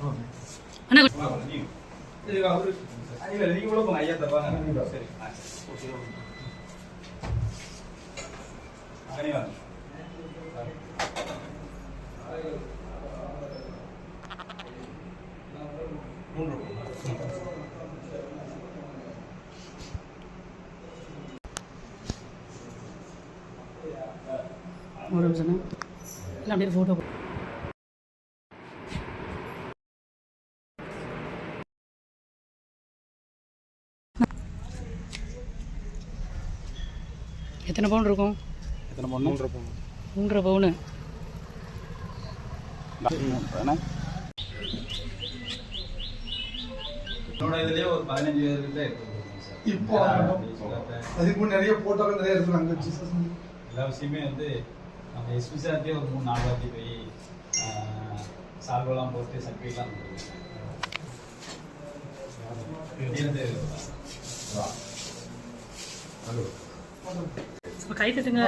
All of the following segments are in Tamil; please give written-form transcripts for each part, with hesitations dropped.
ஒரு நிமிஷம் இல்லை அப்படியே ஃபோட்டோ எத்தனை பவுன் இருக்கும்? எத்தனை பவுன்? 3.5 பவுன். 3.5 பவுனு. இதுலயே ஒரு 15 பேருக்கு இப்போ அதுக்கு நிறைய போட்டோக்கள் நிறைய இருக்கு. அங்கே எல்லா விஷயமே வந்து நம்ம எஸ்பிசார்ட்டே ஒரு 3-4 வாட்டி போய் சால்வெல்லாம் போட்டு சர்டிஃபிகேட்லாம் கை தட்டுங்க.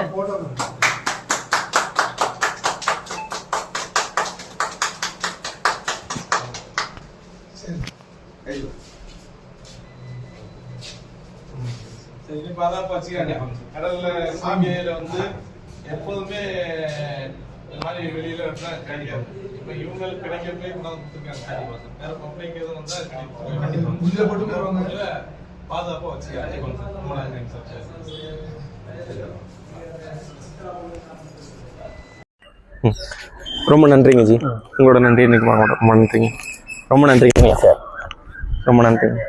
சரி, அதான் வச்சுக்காங்க. கடல்ல சாமியில வந்து எப்போதுமே இந்த மாதிரி வெளியில கிடைக்காது. இப்ப இவங்களுக்கு கிடைக்கிறப்பே கொடுத்துருக்காங்க. வேற பப்ளிக் எதுவும் வந்தா பாதுகாப்பா வச்சுக்காங்க. ரொம்ப நன்றிங்க ஜி. உங்களோட நன்றி இன்னைக்கு ரொம்ப நன்றிங்க. ரொம்ப நன்றிங்க சார். ரொம்ப நன்றிங்க.